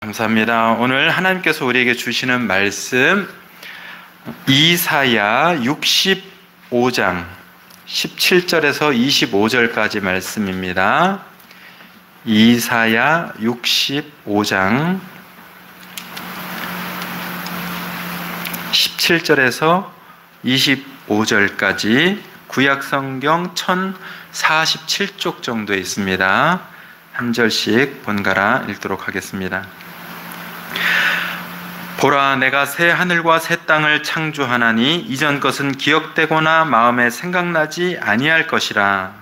감사합니다. 오늘 하나님께서 우리에게 주시는 말씀 이사야 65장 17절에서 25절까지 말씀입니다. 이사야 65장 17절에서 25절까지 구약성경 1047쪽 정도에 있습니다. 한 절씩 번갈아 읽도록 하겠습니다. 보라, 내가 새 하늘과 새 땅을 창조하나니 이전 것은 기억되거나 마음에 생각나지 아니할 것이라.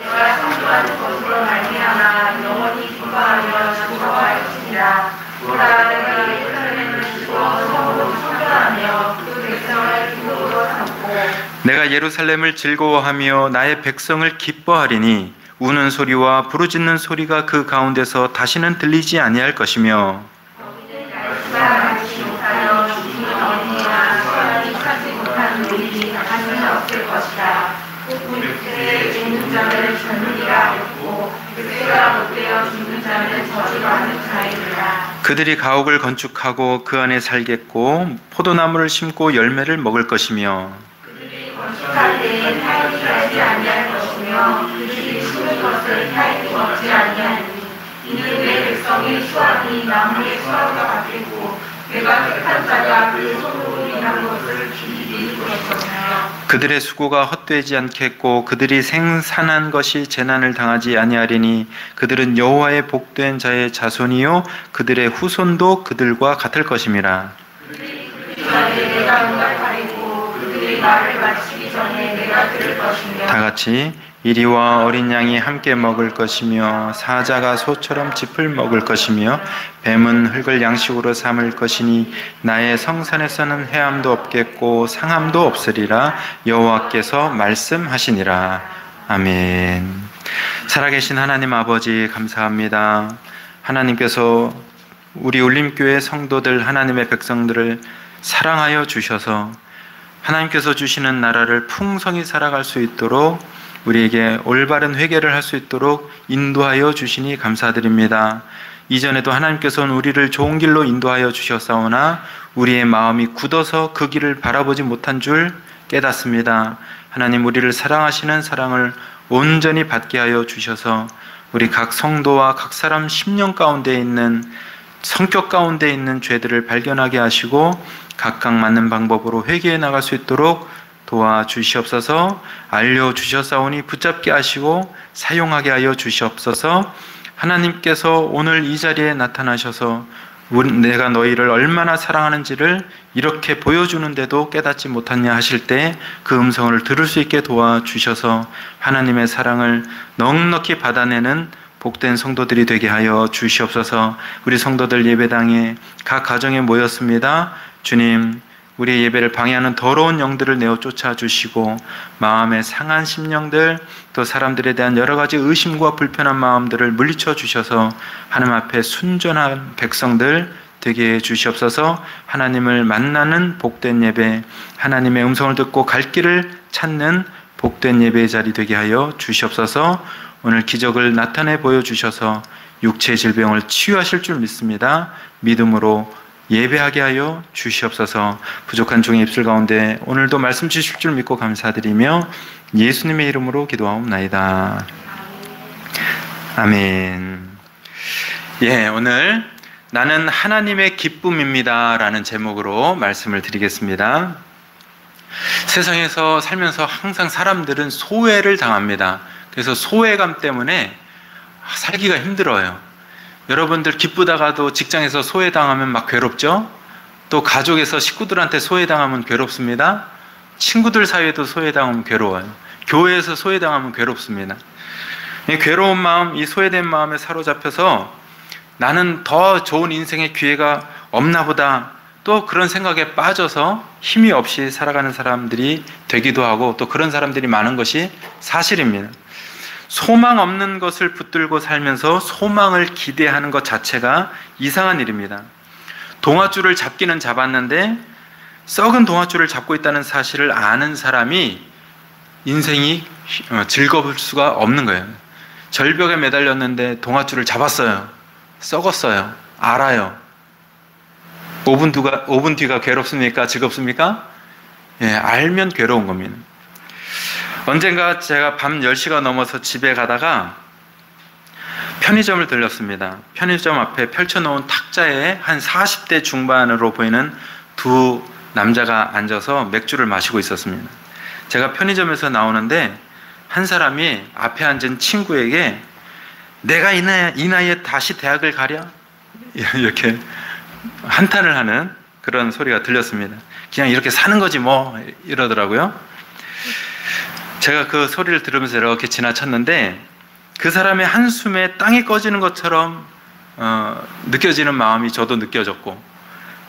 내가 창조하는 것으로 말미암아 영원히 기뻐하며 즐거워하였으리라. 보라, 내가 예루살렘을 지고 성으로 창조하며 그 백성을 기쁨으로 삼고 내가 예루살렘을 즐거워하며 나의 백성을 기뻐하리니 우는 소리와 부르짖는 소리가 그 가운데서 다시는 들리지 아니할 것이며 거기는 날씨가 가지 못하여 죽이 어디나 소란이 차지 못한 노일이 다시는 없을 것이다. 그때에 죽는 자는 젊은이가 없고 그때가 못되어 죽는 자는 저주하는 자이니라. 그들이 가옥을 건축하고 그 안에 살겠고 포도나무를 심고 열매를 먹을 것이며 그들이 건축할 때에 타인이 하지 아니할 것이며 그들이 심은 것을 타인이 먹지 아니하니 이는 내 백성의 수확이 나무의 수확과 같겠고 내가 택한 자가 그 손으로 일한 것을 길이 이룰 것이며 그들의 수고가 헛되지 않겠고 그들이 생산한 것이 재난을 당하지 아니하리니 그들은 여호와의 복된 자의 자손이요 그들의 후손도 그들과 같을 것임이라. 그들이 그러기 전에 내가 응답하리고 그들의 말을 마치기 전에 내가 들을 것이며 다 같이 이리와 어린 양이 함께 먹을 것이며 사자가 소처럼 짚을 먹을 것이며 뱀은 흙을 양식으로 삼을 것이니 나의 성산에서는 해함도 없겠고 상함도 없으리라. 여호와께서 말씀하시니라. 아멘. 살아계신 하나님 아버지 감사합니다. 하나님께서 우리 울림교회 성도들 하나님의 백성들을 사랑하여 주셔서 하나님께서 주시는 나라를 풍성히 살아갈 수 있도록 우리에게 올바른 회개를 할 수 있도록 인도하여 주시니 감사드립니다. 이전에도 하나님께서는 우리를 좋은 길로 인도하여 주셨사오나 우리의 마음이 굳어서 그 길을 바라보지 못한 줄 깨닫습니다. 하나님, 우리를 사랑하시는 사랑을 온전히 받게 하여 주셔서 우리 각 성도와 각 사람 심령 가운데 있는 성격 가운데 있는 죄들을 발견하게 하시고 각각 맞는 방법으로 회개해 나갈 수 있도록 도와주시옵소서. 알려주셨사오니 붙잡게 하시고 사용하게 하여 주시옵소서. 하나님께서 오늘 이 자리에 나타나셔서 내가 너희를 얼마나 사랑하는지를 이렇게 보여주는데도 깨닫지 못하냐 하실 때 그 음성을 들을 수 있게 도와주셔서 하나님의 사랑을 넉넉히 받아내는 복된 성도들이 되게 하여 주시옵소서. 우리 성도들 예배당에 각 가정에 모였습니다. 주님, 우리의 예배를 방해하는 더러운 영들을 내어 쫓아주시고 마음에 상한 심령들 또 사람들에 대한 여러 가지 의심과 불편한 마음들을 물리쳐 주셔서 하나님 앞에 순전한 백성들 되게 해 주시옵소서. 하나님을 만나는 복된 예배, 하나님의 음성을 듣고 갈 길을 찾는 복된 예배의 자리 되게 하여 주시옵소서. 오늘 기적을 나타내 보여주셔서 육체의 질병을 치유하실 줄 믿습니다. 믿음으로 예배하게 하여 주시옵소서. 부족한 종의 입술 가운데 오늘도 말씀 주실 줄 믿고 감사드리며 예수님의 이름으로 기도하옵나이다. 아멘. 오늘 나는 하나님의 기쁨입니다 라는 제목으로 말씀을 드리겠습니다. 세상에서 살면서 항상 사람들은 소외를 당합니다. 그래서 소외감 때문에 살기가 힘들어요. 여러분들 기쁘다가도 직장에서 소외당하면 막 괴롭죠? 또 가족에서 식구들한테 소외당하면 괴롭습니다. 친구들 사이에도 소외당하면 괴로워요. 교회에서 소외당하면 괴롭습니다. 이 괴로운 마음, 이 소외된 마음에 사로잡혀서 나는 더 좋은 인생의 기회가 없나 보다, 또 그런 생각에 빠져서 힘이 없이 살아가는 사람들이 되기도 하고 또 그런 사람들이 많은 것이 사실입니다. 소망 없는 것을 붙들고 살면서 소망을 기대하는 것 자체가 이상한 일입니다. 동아줄을 잡기는 잡았는데 썩은 동아줄을 잡고 있다는 사실을 아는 사람이 인생이 즐거울 수가 없는 거예요. 절벽에 매달렸는데 동아줄을 잡았어요. 썩었어요. 알아요. 5분 뒤가 괴롭습니까? 즐겁습니까? 예, 알면 괴로운 겁니다. 언젠가 제가 밤 10시가 넘어서 집에 가다가 편의점을 들렸습니다. 편의점 앞에 펼쳐놓은 탁자에 한 40대 중반으로 보이는 두 남자가 앉아서 맥주를 마시고 있었습니다. 제가 편의점에서 나오는데 한 사람이 앞에 앉은 친구에게 내가 이 나이에 다시 대학을 가랴? 이렇게 한탄을 하는 그런 소리가 들렸습니다. 그냥 이렇게 사는 거지 뭐 이러더라고요. 제가 그 소리를 들으면서 이렇게 지나쳤는데 그 사람의 한숨에 땅이 꺼지는 것처럼 느껴지는 마음이 저도 느껴졌고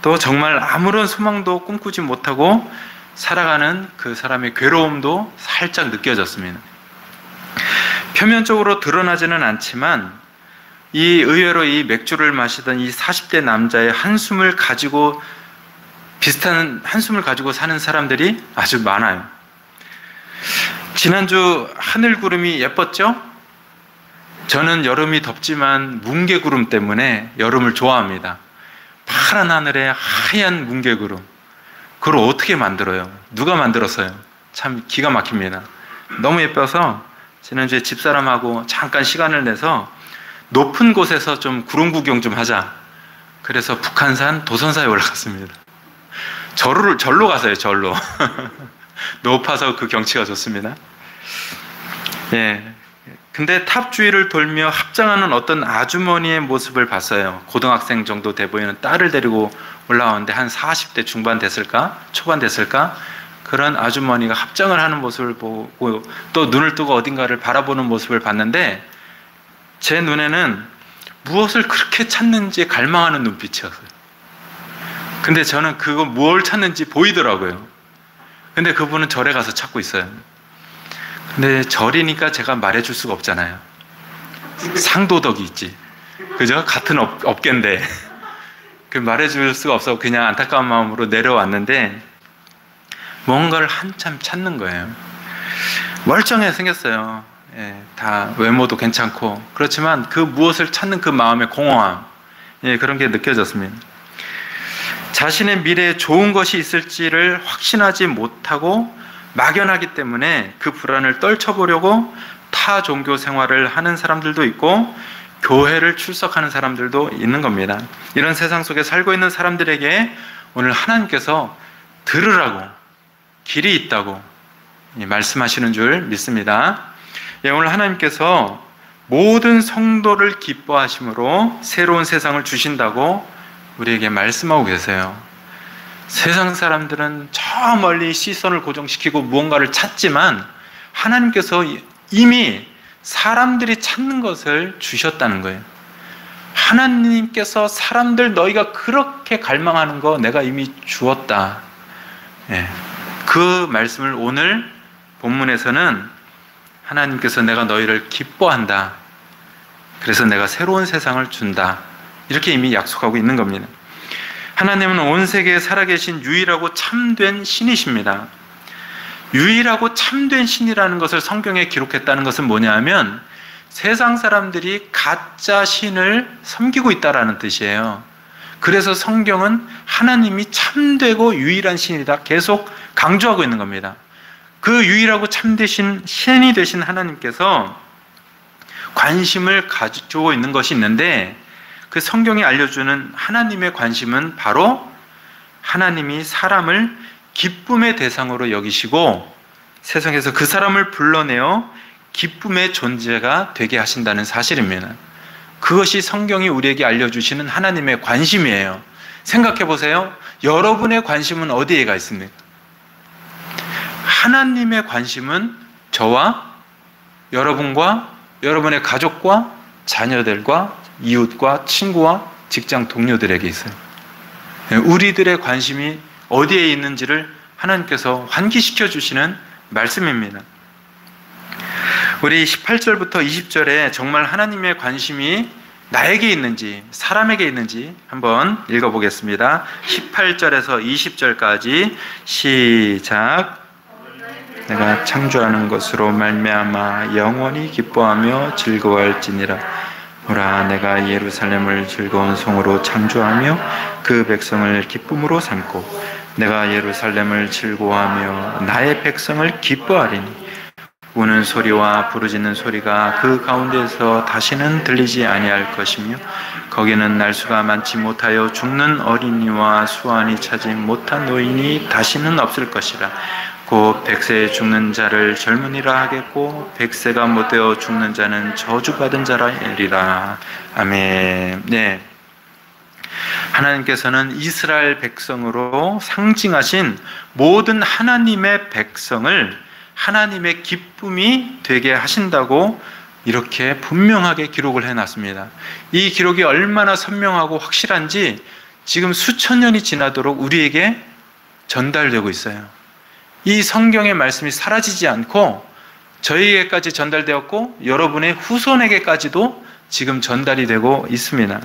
또 정말 아무런 소망도 꿈꾸지 못하고 살아가는 그 사람의 괴로움도 살짝 느껴졌습니다. 표면적으로 드러나지는 않지만 의외로 이 맥주를 마시던 이 40대 남자의 한숨을 가지고 비슷한 한숨을 가지고 사는 사람들이 아주 많아요. 지난주 하늘 구름이 예뻤죠? 저는 여름이 덥지만 뭉게구름 때문에 여름을 좋아합니다. 파란 하늘에 하얀 뭉게구름. 그걸 어떻게 만들어요? 누가 만들었어요? 참 기가 막힙니다. 너무 예뻐서 지난주에 집사람하고 잠깐 시간을 내서 높은 곳에서 좀 구름 구경 좀 하자. 그래서 북한산 도선사에 올라갔습니다. 절로 가서요, 절로. 높아서 그 경치가 좋습니다. 예. 근데 탑 주위를 돌며 합장하는 어떤 아주머니의 모습을 봤어요. 고등학생 정도 돼 보이는 딸을 데리고 올라오는데 한 40대 중반 됐을까? 초반 됐을까? 그런 아주머니가 합장을 하는 모습을 보고 또 눈을 뜨고 어딘가를 바라보는 모습을 봤는데 제 눈에는 무엇을 그렇게 찾는지 갈망하는 눈빛이었어요. 근데 저는 그거 뭘 찾는지 보이더라고요. 근데 그분은 절에 가서 찾고 있어요. 근데 절이니까 제가 말해줄 수가 없잖아요. 상도덕이 있지. 그죠? 같은 업계인데. 그 말해줄 수가 없어 그냥 안타까운 마음으로 내려왔는데 뭔가를 한참 찾는 거예요. 멀쩡해 생겼어요. 예, 다 외모도 괜찮고 그렇지만 그 무엇을 찾는 그 마음의 공허함, 예, 그런 게 느껴졌습니다. 자신의 미래에 좋은 것이 있을지를 확신하지 못하고 막연하기 때문에 그 불안을 떨쳐보려고 타 종교 생활을 하는 사람들도 있고 교회를 출석하는 사람들도 있는 겁니다. 이런 세상 속에 살고 있는 사람들에게 오늘 하나님께서 들으라고 길이 있다고 말씀하시는 줄 믿습니다. 예, 오늘 하나님께서 모든 성도를 기뻐하심으로 새로운 세상을 주신다고 우리에게 말씀하고 계세요. 세상 사람들은 저 멀리 시선을 고정시키고 무언가를 찾지만 하나님께서 이미 사람들이 찾는 것을 주셨다는 거예요. 하나님께서 사람들 너희가 그렇게 갈망하는 거 내가 이미 주었다. 예, 그 말씀을 오늘 본문에서는 하나님께서 내가 너희를 기뻐한다. 그래서 내가 새로운 세상을 준다. 이렇게 이미 약속하고 있는 겁니다. 하나님은 온 세계에 살아계신 유일하고 참된 신이십니다. 유일하고 참된 신이라는 것을 성경에 기록했다는 것은 뭐냐 하면 세상 사람들이 가짜 신을 섬기고 있다는 뜻이에요. 그래서 성경은 하나님이 참되고 유일한 신이다 계속 강조하고 있는 겁니다. 그 유일하고 참되신 신이 되신 하나님께서 관심을 가지고 있는 것이 있는데 그 성경이 알려주는 하나님의 관심은 바로 하나님이 사람을 기쁨의 대상으로 여기시고 세상에서 그 사람을 불러내어 기쁨의 존재가 되게 하신다는 사실입니다. 그것이 성경이 우리에게 알려주시는 하나님의 관심이에요. 생각해 보세요. 여러분의 관심은 어디에가 있습니까? 하나님의 관심은 저와 여러분과 여러분의 가족과 자녀들과 이웃과 친구와 직장 동료들에게 있어요. 우리들의 관심이 어디에 있는지를 하나님께서 환기시켜 주시는 말씀입니다. 우리 18절부터 20절에 정말 하나님의 관심이 나에게 있는지 사람에게 있는지 한번 읽어보겠습니다. 18절에서 20절까지 시작. 내가 창조하는 것으로 말미암아 영원히 기뻐하며 즐거워할지니라. 보라, 내가 예루살렘을 즐거운 송으로 창조하며 그 백성을 기쁨으로 삼고 내가 예루살렘을 즐거워하며 나의 백성을 기뻐하리니 우는 소리와 부르짖는 소리가 그 가운데에서 다시는 들리지 아니할 것이며 거기는 날수가 많지 못하여 죽는 어린이와 수완이 차지 못한 노인이 다시는 없을 것이라. 곧 100세에 죽는 자를 젊은이라 하겠고 100세가 못되어 죽는 자는 저주받은 자라리라. 아멘. 네. 하나님께서는 이스라엘 백성으로 상징하신 모든 하나님의 백성을 하나님의 기쁨이 되게 하신다고 이렇게 분명하게 기록을 해놨습니다. 이 기록이 얼마나 선명하고 확실한지 지금 수천 년이 지나도록 우리에게 전달되고 있어요. 이 성경의 말씀이 사라지지 않고 저희에게까지 전달되었고 여러분의 후손에게까지도 지금 전달이 되고 있습니다.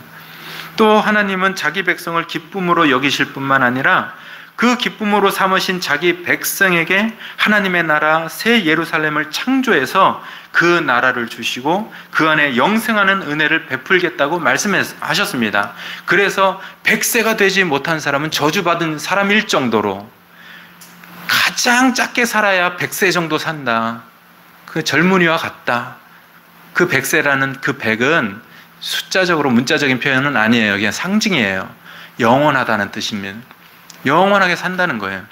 또 하나님은 자기 백성을 기쁨으로 여기실 뿐만 아니라 그 기쁨으로 삼으신 자기 백성에게 하나님의 나라 새 예루살렘을 창조해서 그 나라를 주시고 그 안에 영생하는 은혜를 베풀겠다고 말씀하셨습니다. 그래서 100세가 되지 못한 사람은 저주받은 사람일 정도로 가장 작게 살아야 100세 정도 산다. 그 젊은이와 같다. 그 100세라는 그 100은 숫자적으로 문자적인 표현은 아니에요. 그냥 상징이에요. 영원하다는 뜻입니다. 영원하게 산다는 거예요.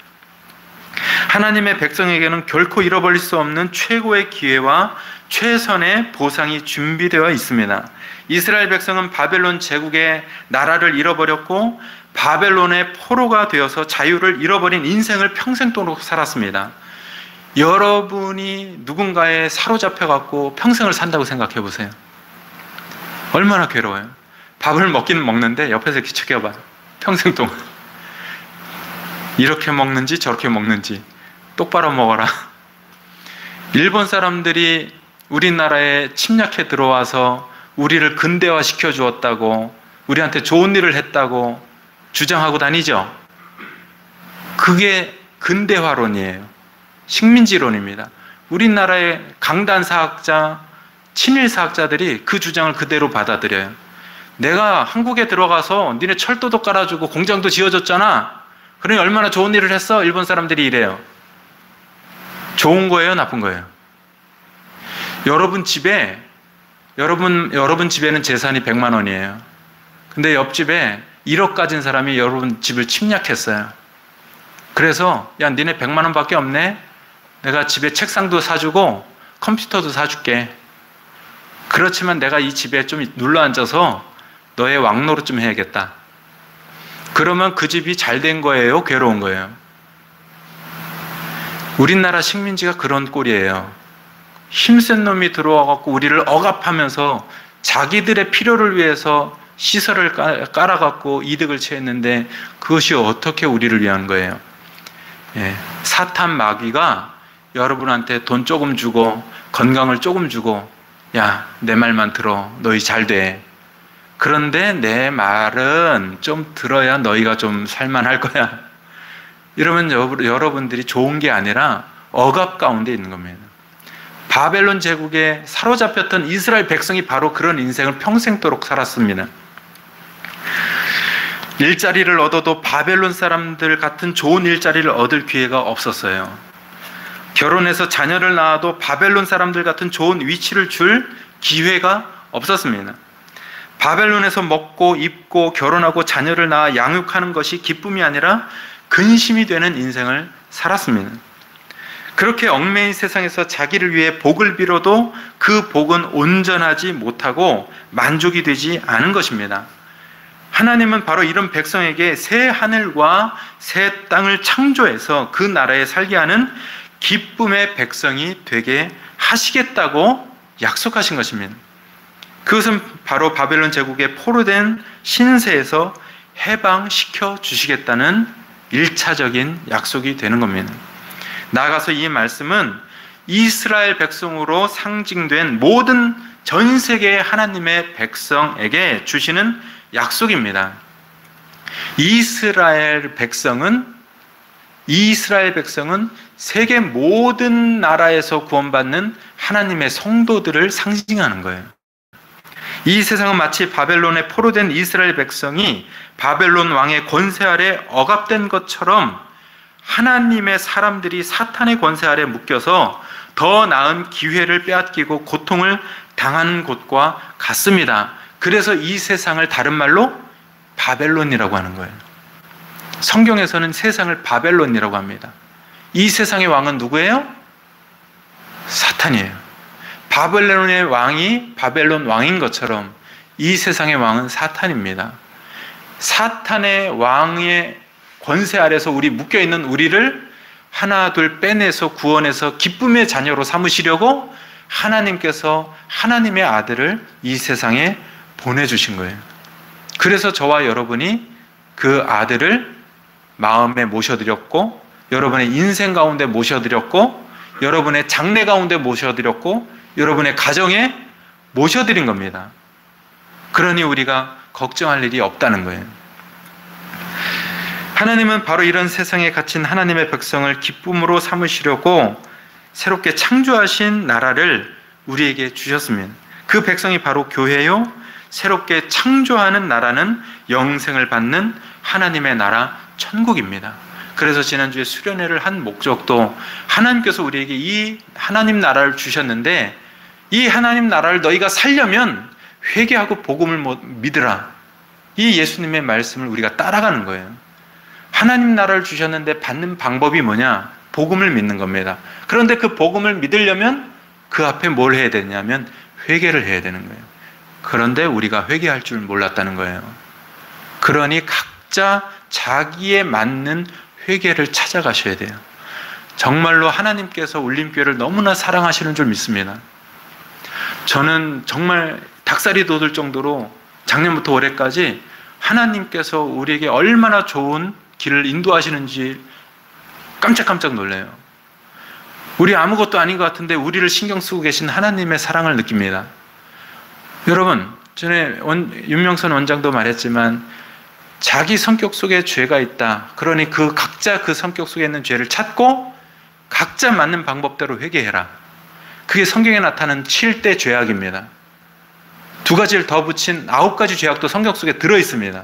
하나님의 백성에게는 결코 잃어버릴 수 없는 최고의 기회와 최선의 보상이 준비되어 있습니다. 이스라엘 백성은 바벨론 제국의 나라를 잃어버렸고 바벨론의 포로가 되어서 자유를 잃어버린 인생을 평생도록 살았습니다. 여러분이 누군가에 사로잡혀갖고 평생을 산다고 생각해 보세요. 얼마나 괴로워요. 밥을 먹기는 먹는데 옆에서 이렇게 지켜봐요. 평생 동안. 이렇게 먹는지 저렇게 먹는지 똑바로 먹어라. 일본 사람들이 우리나라에 침략해 들어와서 우리를 근대화 시켜 주었다고, 우리한테 좋은 일을 했다고 주장하고 다니죠. 그게 근대화론이에요. 식민지론입니다. 우리나라의 강단사학자, 친일사학자들이 그 주장을 그대로 받아들여요. 내가 한국에 들어가서 니네 철도도 깔아주고 공장도 지어줬잖아. 그러니 얼마나 좋은 일을 했어? 일본 사람들이 이래요. 좋은 거예요? 나쁜 거예요? 여러분 집에는 재산이 100만 원이에요. 근데 옆집에 1억 가진 사람이 여러분 집을 침략했어요. 그래서 야, 니네 100만 원밖에 없네? 내가 집에 책상도 사주고 컴퓨터도 사줄게. 그렇지만 내가 이 집에 좀 눌러앉아서 너의 왕노릇 좀 해야겠다. 그러면 그 집이 잘 된 거예요? 괴로운 거예요? 우리나라 식민지가 그런 꼴이에요. 힘센 놈이 들어와갖고 우리를 억압하면서 자기들의 필요를 위해서 시설을 깔아갖고 이득을 취했는데 그것이 어떻게 우리를 위한 거예요? 예, 사탄 마귀가 여러분한테 돈 조금 주고 건강을 조금 주고 야, 내 말만 들어. 너희 잘 돼. 그런데 내 말은 좀 들어야 너희가 좀 살만할 거야. 이러면 여러분들이 좋은 게 아니라 억압 가운데 있는 겁니다. 바벨론 제국에 사로잡혔던 이스라엘 백성이 바로 그런 인생을 평생도록 살았습니다. 일자리를 얻어도 바벨론 사람들 같은 좋은 일자리를 얻을 기회가 없었어요. 결혼해서 자녀를 낳아도 바벨론 사람들 같은 좋은 위치를 줄 기회가 없었습니다. 바벨론에서 먹고 입고 결혼하고 자녀를 낳아 양육하는 것이 기쁨이 아니라 근심이 되는 인생을 살았습니다. 그렇게 얽매인 세상에서 자기를 위해 복을 빌어도 그 복은 온전하지 못하고 만족이 되지 않은 것입니다. 하나님은 바로 이런 백성에게 새 하늘과 새 땅을 창조해서 그 나라에 살게 하는 기쁨의 백성이 되게 하시겠다고 약속하신 것입니다. 그것은 바로 바벨론 제국의 포로된 신세에서 해방시켜 주시겠다는 1차적인 약속이 되는 겁니다. 나아가서 이 말씀은 이스라엘 백성으로 상징된 모든 전 세계의 하나님의 백성에게 주시는 약속입니다. 이스라엘 백성은 세계 모든 나라에서 구원받는 하나님의 성도들을 상징하는 거예요. 이 세상은 마치 바벨론에 포로된 이스라엘 백성이 바벨론 왕의 권세 아래 억압된 것처럼 하나님의 사람들이 사탄의 권세 아래 묶여서 더 나은 기회를 빼앗기고 고통을 당하는 곳과 같습니다. 그래서 이 세상을 다른 말로 바벨론이라고 하는 거예요. 성경에서는 세상을 바벨론이라고 합니다. 이 세상의 왕은 누구예요? 사탄이에요. 바벨론의 왕이 바벨론 왕인 것처럼 이 세상의 왕은 사탄입니다. 사탄의 왕의 권세 아래서 묶여있는 우리를 하나 둘 빼내서 구원해서 기쁨의 자녀로 삼으시려고 하나님께서 하나님의 아들을 이 세상에 보내주신 거예요. 그래서 저와 여러분이 그 아들을 마음에 모셔드렸고, 여러분의 인생 가운데 모셔드렸고, 여러분의 장래 가운데 모셔드렸고, 여러분의 가정에 모셔드린 겁니다. 그러니 우리가 걱정할 일이 없다는 거예요. 하나님은 바로 이런 세상에 갇힌 하나님의 백성을 기쁨으로 삼으시려고 새롭게 창조하신 나라를 우리에게 주셨습니다. 그 백성이 바로 교회요. 새롭게 창조하는 나라는 영생을 받는 하나님의 나라 천국입니다. 그래서 지난주에 수련회를 한 목적도 하나님께서 우리에게 이 하나님 나라를 주셨는데 이 하나님 나라를 너희가 살려면 회개하고 복음을 믿으라. 이 예수님의 말씀을 우리가 따라가는 거예요. 하나님 나라를 주셨는데 받는 방법이 뭐냐? 복음을 믿는 겁니다. 그런데 그 복음을 믿으려면 그 앞에 뭘 해야 되냐면 회개를 해야 되는 거예요. 그런데 우리가 회개할 줄 몰랐다는 거예요. 그러니 각자 자기에 맞는 회개를 찾아가셔야 돼요. 정말로 하나님께서 울림교회를 너무나 사랑하시는 줄 믿습니다. 저는 정말 닭살이 돋을 정도로 작년부터 올해까지 하나님께서 우리에게 얼마나 좋은 길을 인도하시는지 깜짝깜짝 놀라요. 우리 아무것도 아닌 것 같은데 우리를 신경 쓰고 계신 하나님의 사랑을 느낍니다. 여러분, 전에 윤명선 원장도 말했지만 자기 성격 속에 죄가 있다. 그러니 각자 그 성격 속에 있는 죄를 찾고 각자 맞는 방법대로 회개해라. 그게 성경에 나타나는 7대 죄악입니다. 2가지를 더 붙인 9가지 죄악도 성경 속에 들어있습니다.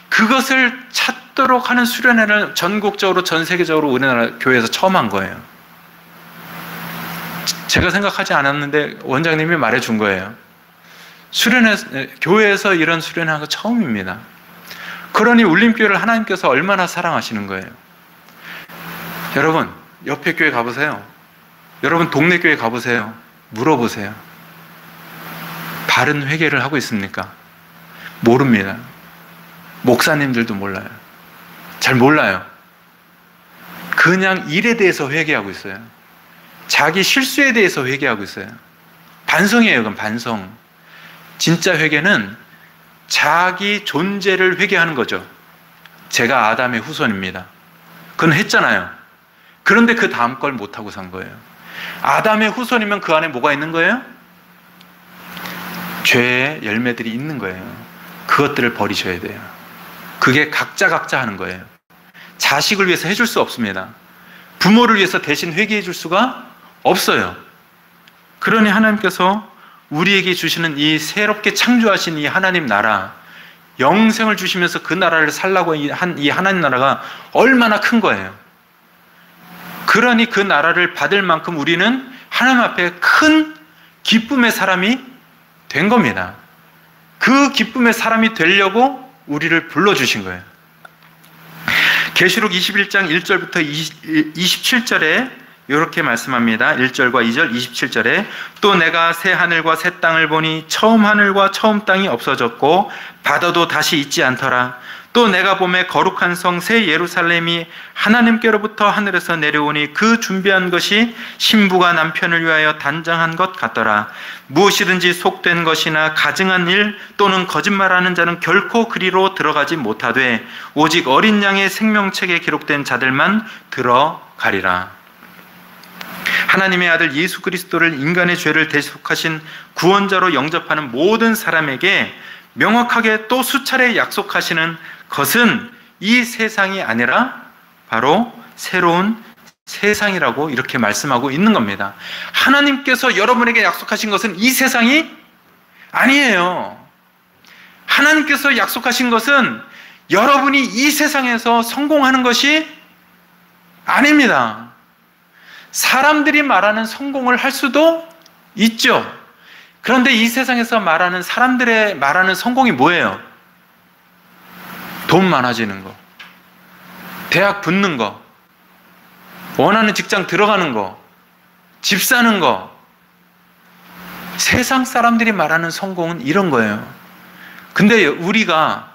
그것을 찾도록 하는 수련회를 전국적으로 전 세계적으로 우리나라 교회에서 처음 한 거예요. 제가 생각하지 않았는데 원장님이 말해준 거예요. 교회에서 이런 수련회 한 거 처음입니다. 그러니 울림교회를 하나님께서 얼마나 사랑하시는 거예요. 여러분, 옆에 교회 가보세요. 여러분 동네 교회 가보세요. 물어보세요. 바른 회개를 하고 있습니까? 모릅니다. 목사님들도 몰라요. 잘 몰라요. 그냥 일에 대해서 회개하고 있어요. 자기 실수에 대해서 회개하고 있어요. 반성이에요. 그건 반성. 진짜 회개는 자기 존재를 회개하는 거죠. 제가 아담의 후손입니다. 그건 했잖아요. 그런데 그 다음 걸 못하고 산 거예요. 아담의 후손이면 그 안에 뭐가 있는 거예요? 죄의 열매들이 있는 거예요. 그것들을 버리셔야 돼요. 그게 각자 하는 거예요. 자식을 위해서 해줄 수 없습니다. 부모를 위해서 대신 회개해 줄 수가 없어요. 그러니 하나님께서 우리에게 주시는 이 새롭게 창조하신 이 하나님 나라, 영생을 주시면서 그 나라를 살라고 한 이 하나님 나라가 얼마나 큰 거예요. 그러니 그 나라를 받을 만큼 우리는 하나님 앞에 큰 기쁨의 사람이 된 겁니다. 그 기쁨의 사람이 되려고 우리를 불러주신 거예요. 계시록 21장 1절부터 27절에 이렇게 말씀합니다. 1절과 2절 27절에 또 내가 새 하늘과 새 땅을 보니 처음 하늘과 처음 땅이 없어졌고 바다도 다시 있지 않더라. 또 내가 보매 거룩한 성 새 예루살렘이 하나님께로부터 하늘에서 내려오니 그 준비한 것이 신부가 남편을 위하여 단장한 것 같더라. 무엇이든지 속된 것이나 가증한 일 또는 거짓말하는 자는 결코 그리로 들어가지 못하되 오직 어린 양의 생명책에 기록된 자들만 들어가리라. 하나님의 아들 예수 그리스도를 인간의 죄를 대속하신 구원자로 영접하는 모든 사람에게 명확하게 또 수차례 약속하시는 것은 이 세상이 아니라 바로 새로운 세상이라고 이렇게 말씀하고 있는 겁니다. 하나님께서 여러분에게 약속하신 것은 이 세상이 아니에요. 하나님께서 약속하신 것은 여러분이 이 세상에서 성공하는 것이 아닙니다. 사람들이 말하는 성공을 할 수도 있죠. 그런데 이 세상에서 말하는 사람들의 말하는 성공이 뭐예요? 돈 많아지는 거, 대학 붙는 거, 원하는 직장 들어가는 거, 집 사는 거. 세상 사람들이 말하는 성공은 이런 거예요. 근데 우리가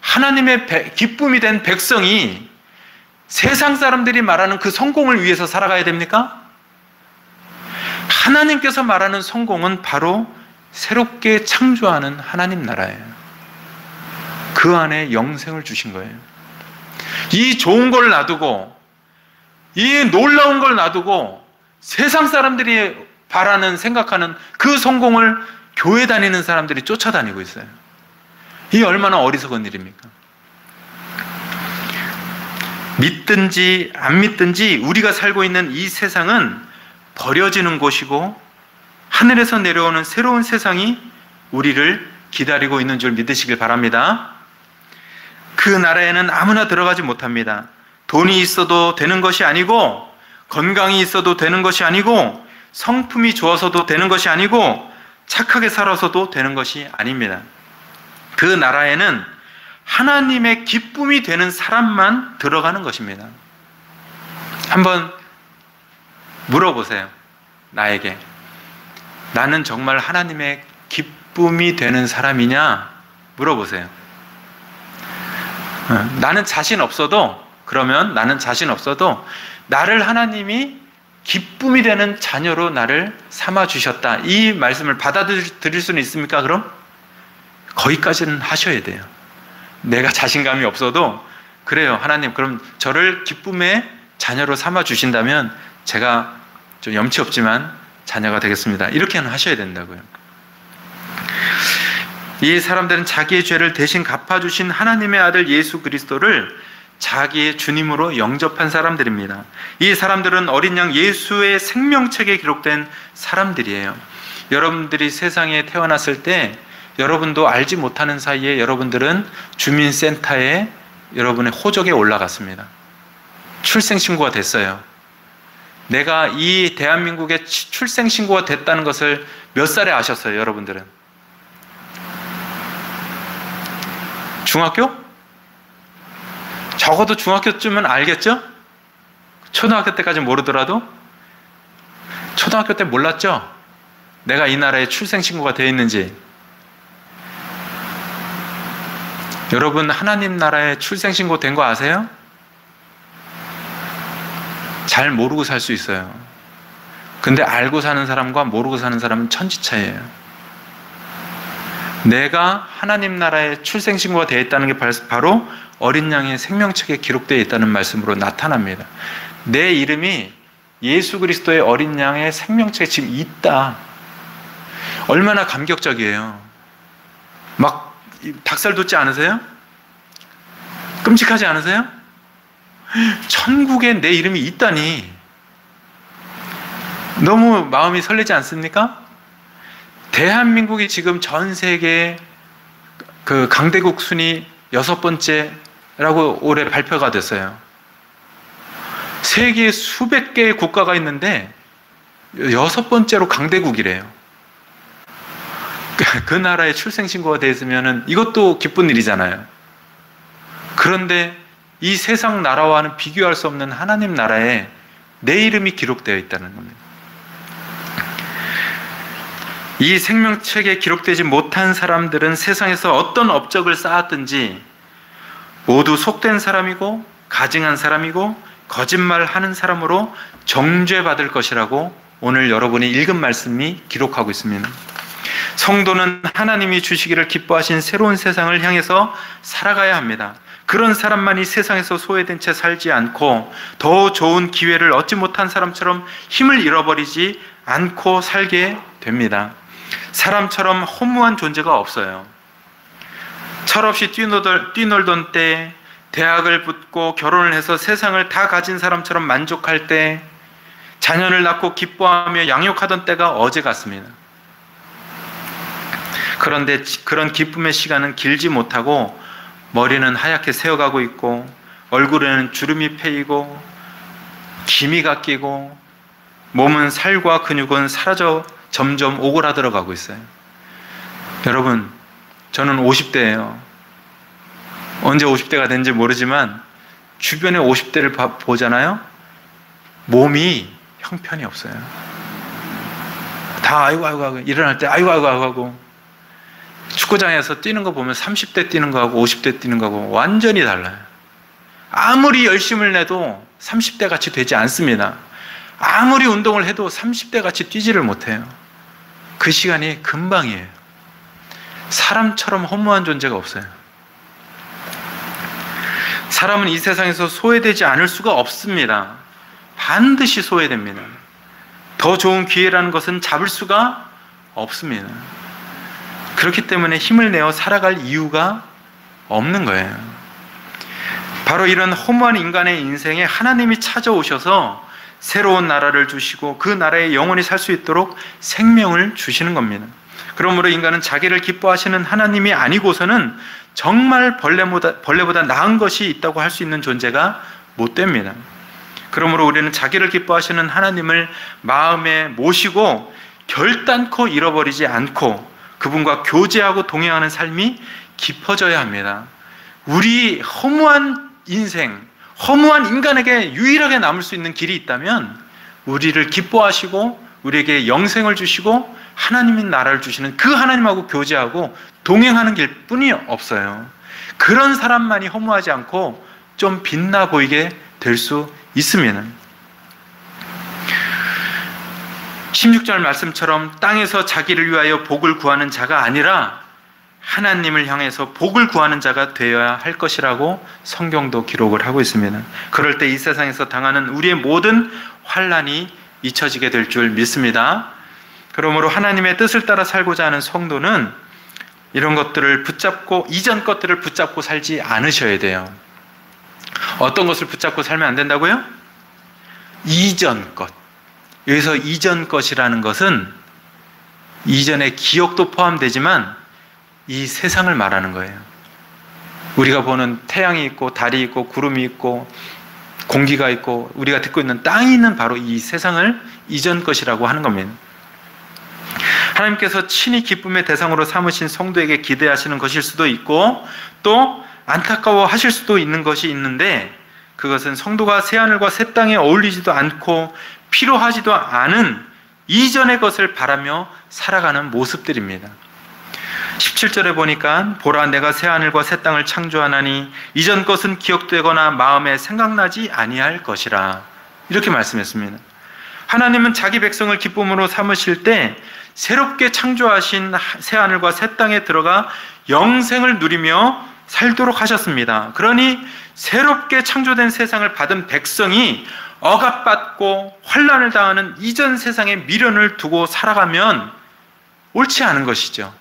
하나님의 기쁨이 된 백성이 세상 사람들이 말하는 그 성공을 위해서 살아가야 됩니까? 하나님께서 말하는 성공은 바로 새롭게 창조하는 하나님 나라예요. 그 안에 영생을 주신 거예요. 이 좋은 걸 놔두고, 이 놀라운 걸 놔두고 세상 사람들이 바라는, 생각하는 그 성공을 교회 다니는 사람들이 쫓아다니고 있어요. 이게 얼마나 어리석은 일입니까? 믿든지 안 믿든지 우리가 살고 있는 이 세상은 버려지는 곳이고 하늘에서 내려오는 새로운 세상이 우리를 기다리고 있는 줄 믿으시길 바랍니다. 그 나라에는 아무나 들어가지 못합니다. 돈이 있어도 되는 것이 아니고, 건강이 있어도 되는 것이 아니고, 성품이 좋아서도 되는 것이 아니고, 착하게 살아서도 되는 것이 아닙니다. 그 나라에는 하나님의 기쁨이 되는 사람만 들어가는 것입니다. 한번 물어보세요. 나에게. 나는 정말 하나님의 기쁨이 되는 사람이냐? 물어보세요. 나는 자신 없어도, 그러면 나는 자신 없어도 나를 하나님이 기쁨이 되는 자녀로 나를 삼아 주셨다. 이 말씀을 받아들일 수는 있습니까? 그럼? 거기까지는 하셔야 돼요. 내가 자신감이 없어도, 그래요, 하나님, 그럼 저를 기쁨의 자녀로 삼아 주신다면 제가 좀 염치 없지만 자녀가 되겠습니다. 이렇게는 하셔야 된다고요. 이 사람들은 자기의 죄를 대신 갚아주신 하나님의 아들 예수 그리스도를 자기의 주님으로 영접한 사람들입니다. 이 사람들은 어린 양 예수의 생명책에 기록된 사람들이에요. 여러분들이 세상에 태어났을 때 여러분도 알지 못하는 사이에 여러분들은 주민센터에 여러분의 호적에 올라갔습니다. 출생신고가 됐어요. 내가 이 대한민국에 출생신고가 됐다는 것을 몇 살에 아셨어요, 여러분들은? 중학교? 적어도 중학교쯤은 알겠죠? 초등학교 때까지 모르더라도? 초등학교 때 몰랐죠? 내가 이 나라에 출생신고가 되어 있는지. 여러분, 하나님 나라에 출생신고 된 거 아세요? 잘 모르고 살 수 있어요. 근데 알고 사는 사람과 모르고 사는 사람은 천지차이예요. 내가 하나님 나라에 출생신고가 되어 있다는 게 바로 어린 양의 생명책에 기록되어 있다는 말씀으로 나타납니다. 내 이름이 예수 그리스도의 어린 양의 생명책에 지금 있다. 얼마나 감격적이에요. 막 닭살 돋지 않으세요? 끔찍하지 않으세요? 천국에 내 이름이 있다니 너무 마음이 설레지 않습니까? 대한민국이 지금 전 세계 그 강대국 순위 6번째라고 올해 발표가 됐어요. 세계에 수백 개의 국가가 있는데 6번째로 강대국이래요. 그 나라에 출생신고가 되어 있으면 이것도 기쁜 일이잖아요. 그런데 이 세상 나라와는 비교할 수 없는 하나님 나라에 내 이름이 기록되어 있다는 겁니다. 이 생명책에 기록되지 못한 사람들은 세상에서 어떤 업적을 쌓았든지 모두 속된 사람이고 가증한 사람이고 거짓말하는 사람으로 정죄받을 것이라고 오늘 여러분이 읽은 말씀이 기록하고 있습니다. 성도는 하나님이 주시기를 기뻐하신 새로운 세상을 향해서 살아가야 합니다. 그런 사람만이 세상에서 소외된 채 살지 않고 더 좋은 기회를 얻지 못한 사람처럼 힘을 잃어버리지 않고 살게 됩니다. 사람처럼 허무한 존재가 없어요. 철없이 뛰놀던 때, 대학을 붙고 결혼을 해서 세상을 다 가진 사람처럼 만족할 때, 자녀를 낳고 기뻐하며 양육하던 때가 어제 같습니다. 그런데 그런 기쁨의 시간은 길지 못하고 머리는 하얗게 새어가고 있고 얼굴에는 주름이 패이고 기미가 끼고 몸은 살과 근육은 사라져 점점 오그라들어가고 있어요. 여러분, 저는 50대예요. 언제 50대가 된지 모르지만 주변에 50대를 보잖아요. 몸이 형편이 없어요. 다 아이고 아이고 하고, 일어날 때 아이고 아이고 하고, 축구장에서 뛰는 거 보면 30대 뛰는 거하고 50대 뛰는 거하고 완전히 달라요. 아무리 열심을 내도 30대 같이 되지 않습니다. 아무리 운동을 해도 30대 같이 뛰지를 못해요. 그 시간이 금방이에요. 사람처럼 허무한 존재가 없어요. 사람은 이 세상에서 소외되지 않을 수가 없습니다. 반드시 소외됩니다. 더 좋은 기회라는 것은 잡을 수가 없습니다. 그렇기 때문에 힘을 내어 살아갈 이유가 없는 거예요. 바로 이런 허무한 인간의 인생에 하나님이 찾아오셔서 새로운 나라를 주시고 그 나라에 영원히 살 수 있도록 생명을 주시는 겁니다. 그러므로 인간은 자기를 기뻐하시는 하나님이 아니고서는 정말 벌레보다 나은 것이 있다고 할 수 있는 존재가 못 됩니다. 그러므로 우리는 자기를 기뻐하시는 하나님을 마음에 모시고 결단코 잃어버리지 않고 그분과 교제하고 동행하는 삶이 깊어져야 합니다. 우리 허무한 인생, 허무한 인간에게 유일하게 남을 수 있는 길이 있다면 우리를 기뻐하시고 우리에게 영생을 주시고 하나님의 나라를 주시는 그 하나님하고 교제하고 동행하는 길뿐이 없어요. 그런 사람만이 허무하지 않고 좀 빛나 보이게 될 수 있습니다. 16절 말씀처럼 땅에서 자기를 위하여 복을 구하는 자가 아니라 하나님을 향해서 복을 구하는 자가 되어야 할 것이라고 성경도 기록을 하고 있습니다. 그럴 때 이 세상에서 당하는 우리의 모든 환난이 잊혀지게 될 줄 믿습니다. 그러므로 하나님의 뜻을 따라 살고자 하는 성도는 이런 것들을 붙잡고 이전 것들을 붙잡고 살지 않으셔야 돼요. 어떤 것을 붙잡고 살면 안 된다고요? 이전 것. 여기서 이전 것이라는 것은 이전의 기억도 포함되지만 이 세상을 말하는 거예요. 우리가 보는 태양이 있고 달이 있고 구름이 있고 공기가 있고 우리가 듣고 있는 땅이 있는 바로 이 세상을 이전 것이라고 하는 겁니다. 하나님께서 친히 기쁨의 대상으로 삼으신 성도에게 기대하시는 것일 수도 있고 또 안타까워 하실 수도 있는 것이 있는데 그것은 성도가 새하늘과 새 땅에 어울리지도 않고 필요하지도 않은 이전의 것을 바라며 살아가는 모습들입니다. 17절에 보니까 보라 내가 새하늘과 새 땅을 창조하나니 이전 것은 기억되거나 마음에 생각나지 아니할 것이라 이렇게 말씀했습니다. 하나님은 자기 백성을 기쁨으로 삼으실 때 새롭게 창조하신 새하늘과 새 땅에 들어가 영생을 누리며 살도록 하셨습니다. 그러니 새롭게 창조된 세상을 받은 백성이 억압받고 환난을 당하는 이전 세상의 미련을 두고 살아가면 옳지 않은 것이죠.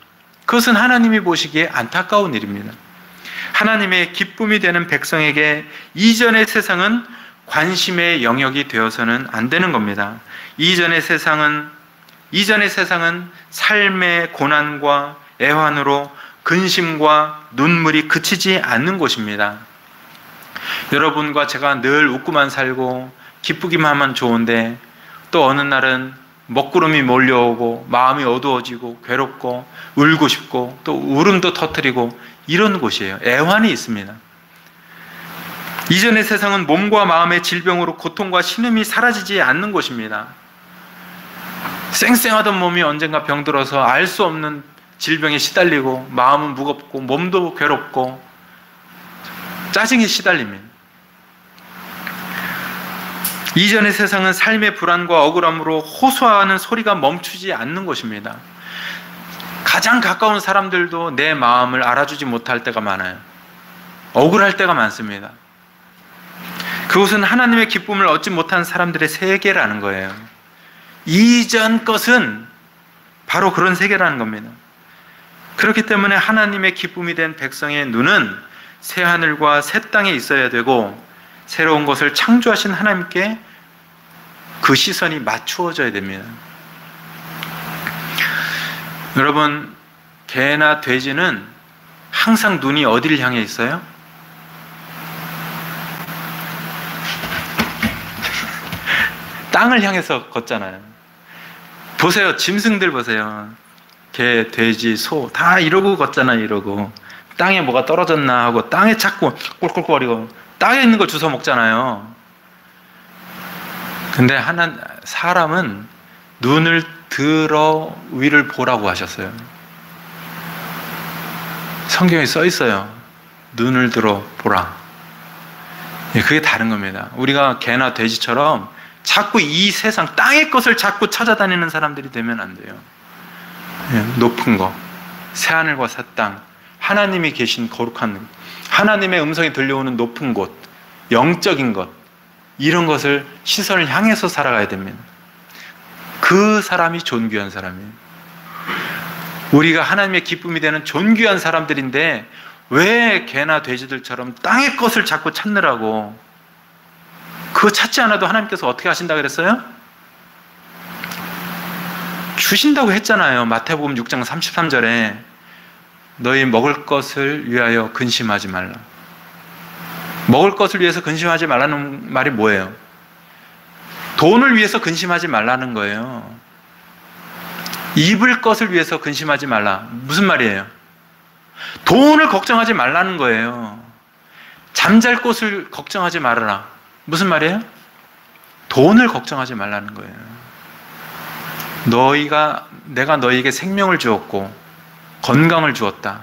그것은 하나님이 보시기에 안타까운 일입니다. 하나님의 기쁨이 되는 백성에게 이전의 세상은 관심의 영역이 되어서는 안 되는 겁니다. 이전의 세상은 삶의 고난과 애환으로 근심과 눈물이 그치지 않는 곳입니다. 여러분과 제가 늘 웃고만 살고 기쁘기만 하면 좋은데 또 어느 날은 먹구름이 몰려오고 마음이 어두워지고 괴롭고 울고 싶고 또 울음도 터뜨리고 이런 곳이에요. 애환이 있습니다. 이전의 세상은 몸과 마음의 질병으로 고통과 신음이 사라지지 않는 곳입니다. 쌩쌩하던 몸이 언젠가 병들어서 알 수 없는 질병에 시달리고 마음은 무겁고 몸도 괴롭고 짜증에 시달립니다. 이전의 세상은 삶의 불안과 억울함으로 호소하는 소리가 멈추지 않는 곳입니다. 가장 가까운 사람들도 내 마음을 알아주지 못할 때가 많아요. 억울할 때가 많습니다. 그것은 하나님의 기쁨을 얻지 못한 사람들의 세계라는 거예요. 이전 것은 바로 그런 세계라는 겁니다. 그렇기 때문에 하나님의 기쁨이 된 백성의 눈은 새 하늘과 새 땅에 있어야 되고 새로운 것을 창조하신 하나님께 그 시선이 맞추어져야 됩니다. 여러분, 개나 돼지는 항상 눈이 어디를 향해 있어요? 땅을 향해서 걷잖아요. 보세요. 짐승들 보세요. 개, 돼지, 소 다 이러고 걷잖아요. 이러고 땅에 뭐가 떨어졌나 하고 땅에 찾고 꿀꿀거리고 땅에 있는 걸 주워 먹잖아요. 근데 사람은 눈을 들어 위를 보라고 하셨어요. 성경에 써 있어요. 눈을 들어 보라. 그게 다른 겁니다. 우리가 개나 돼지처럼 자꾸 이 세상 땅의 것을 자꾸 찾아다니는 사람들이 되면 안 돼요. 높은 거, 새하늘과 새 땅, 하나님이 계신 거룩한, 하나님의 음성이 들려오는 높은 곳, 영적인 것, 이런 것을 시선을 향해서 살아가야 됩니다. 그 사람이 존귀한 사람이에요. 우리가 하나님의 기쁨이 되는 존귀한 사람들인데 왜 개나 돼지들처럼 땅의 것을 자꾸 찾느라고, 그거 찾지 않아도 하나님께서 어떻게 하신다 그랬어요? 주신다고 했잖아요. 마태복음 6장 33절에 너희 먹을 것을 위하여 근심하지 말라. 먹을 것을 위해서 근심하지 말라는 말이 뭐예요? 돈을 위해서 근심하지 말라는 거예요. 입을 것을 위해서 근심하지 말라. 무슨 말이에요? 돈을 걱정하지 말라는 거예요. 잠잘 곳을 걱정하지 말아라. 무슨 말이에요? 돈을 걱정하지 말라는 거예요. 내가 너희에게 생명을 주었고 건강을 주었다.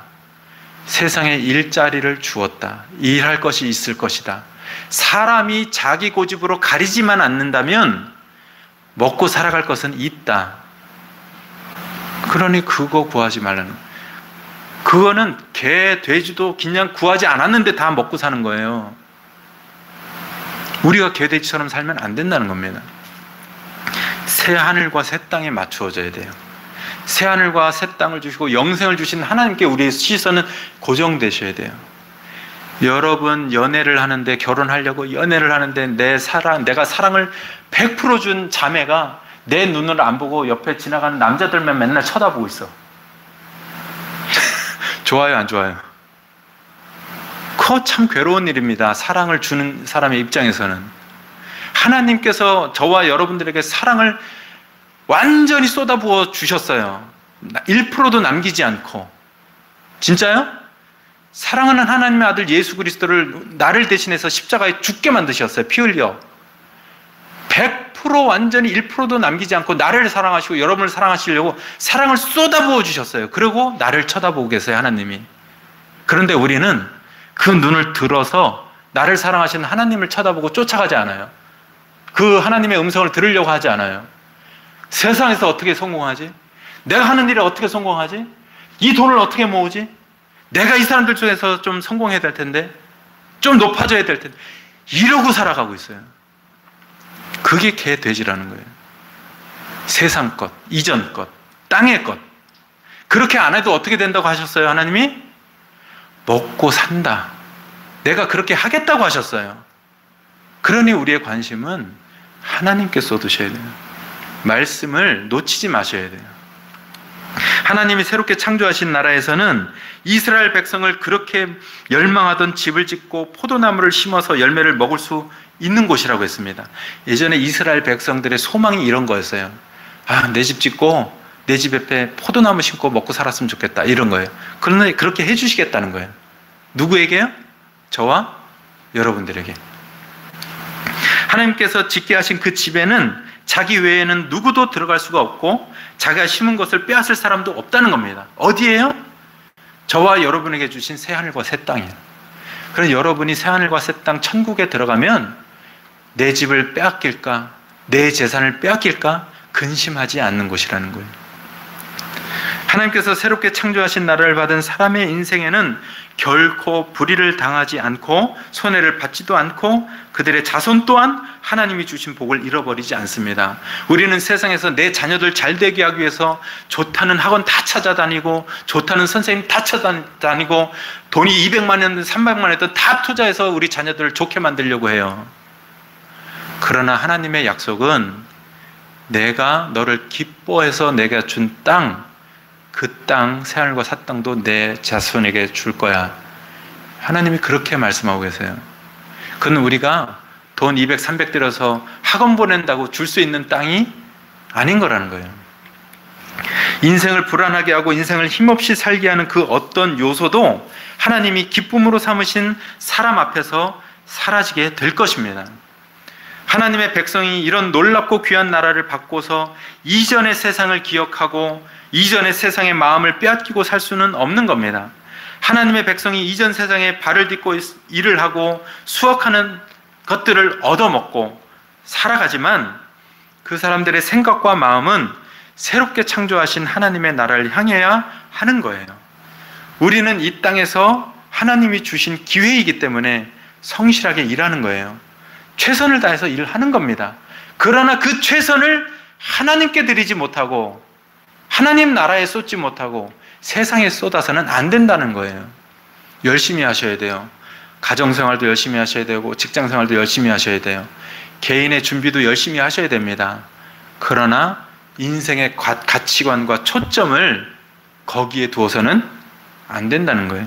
세상에 일자리를 주었다. 일할 것이 있을 것이다. 사람이 자기 고집으로 가리지만 않는다면 먹고 살아갈 것은 있다. 그러니 그거 구하지 말라는 거예요. 그거는 개, 돼지도 그냥 구하지 않았는데 다 먹고 사는 거예요. 우리가 개, 돼지처럼 살면 안 된다는 겁니다. 새 하늘과 새 땅에 맞추어져야 돼요. 새 하늘과 새 땅을 주시고 영생을 주신 하나님께 우리의 시선은 고정되셔야 돼요. 여러분 연애를 하는데, 결혼하려고 연애를 하는데 내가 사랑을 100% 준 자매가 내 눈을 안 보고 옆에 지나가는 남자들만 맨날 쳐다보고 있어. 좋아요, 안 좋아요? 그거 참 괴로운 일입니다. 사랑을 주는 사람의 입장에서는. 하나님께서 저와 여러분들에게 사랑을 완전히 쏟아부어 주셨어요. 1%도 남기지 않고. 진짜요? 사랑하는 하나님의 아들 예수 그리스도를 나를 대신해서 십자가에 죽게 만드셨어요. 피 흘려. 100% 완전히 1%도 남기지 않고 나를 사랑하시고 여러분을 사랑하시려고 사랑을 쏟아부어 주셨어요. 그리고 나를 쳐다보고 계세요, 하나님이. 그런데 우리는 그 눈을 들어서 나를 사랑하시는 하나님을 쳐다보고 쫓아가지 않아요. 그 하나님의 음성을 들으려고 하지 않아요. 세상에서 어떻게 성공하지? 내가 하는 일에 어떻게 성공하지? 이 돈을 어떻게 모으지? 내가 이 사람들 중에서 좀 성공해야 될 텐데, 좀 높아져야 될 텐데, 이러고 살아가고 있어요. 그게 개, 돼지라는 거예요. 세상 것, 이전 것, 땅의 것. 그렇게 안 해도 어떻게 된다고 하셨어요, 하나님이? 먹고 산다. 내가 그렇게 하겠다고 하셨어요. 그러니 우리의 관심은 하나님께 쏟으셔야 돼요. 말씀을 놓치지 마셔야 돼요. 하나님이 새롭게 창조하신 나라에서는 이스라엘 백성을 그렇게 열망하던 집을 짓고 포도나무를 심어서 열매를 먹을 수 있는 곳이라고 했습니다. 예전에 이스라엘 백성들의 소망이 이런 거였어요. 내 집 짓고 내 집 옆에 포도나무 심고 먹고 살았으면 좋겠다, 이런 거예요. 그런데 그렇게 해주시겠다는 거예요. 누구에게요? 저와 여러분들에게. 하나님께서 짓게 하신 그 집에는 자기 외에는 누구도 들어갈 수가 없고 자기가 심은 것을 빼앗을 사람도 없다는 겁니다. 어디예요? 저와 여러분에게 주신 새하늘과 새 땅이에요. 그래서 여러분이 새하늘과 새 땅 천국에 들어가면 내 집을 빼앗길까, 내 재산을 빼앗길까 근심하지 않는 곳이라는 거예요. 하나님께서 새롭게 창조하신 나라를 받은 사람의 인생에는 결코 불의를 당하지 않고 손해를 받지도 않고 그들의 자손 또한 하나님이 주신 복을 잃어버리지 않습니다. 우리는 세상에서 내 자녀들 잘 되게 하기 위해서 좋다는 학원 다 찾아다니고 좋다는 선생님 다 찾아다니고 돈이 200만 원이든 300만 원이든 다 투자해서 우리 자녀들을 좋게 만들려고 해요. 그러나 하나님의 약속은 내가 너를 기뻐해서 내가 준 땅, 그 땅, 새하늘과 새 땅도 내 자손에게 줄 거야. 하나님이 그렇게 말씀하고 계세요. 그건 우리가 돈 200, 300 들여서 학원 보낸다고 줄 수 있는 땅이 아닌 거라는 거예요. 인생을 불안하게 하고 인생을 힘없이 살게 하는 그 어떤 요소도 하나님이 기쁨으로 삼으신 사람 앞에서 사라지게 될 것입니다. 하나님의 백성이 이런 놀랍고 귀한 나라를 받고서 이전의 세상을 기억하고 이전의 세상의 마음을 빼앗기고 살 수는 없는 겁니다. 하나님의 백성이 이전 세상에 발을 딛고 일을 하고 수확하는 것들을 얻어먹고 살아가지만 그 사람들의 생각과 마음은 새롭게 창조하신 하나님의 나라를 향해야 하는 거예요. 우리는 이 땅에서 하나님이 주신 기회이기 때문에 성실하게 일하는 거예요. 최선을 다해서 일하는 겁니다. 그러나 그 최선을 하나님께 드리지 못하고 하나님 나라에 쏟지 못하고 세상에 쏟아서는 안 된다는 거예요. 열심히 하셔야 돼요. 가정생활도 열심히 하셔야 되고 직장생활도 열심히 하셔야 돼요. 개인의 준비도 열심히 하셔야 됩니다. 그러나 인생의 가치관과 초점을 거기에 두어서는 안 된다는 거예요.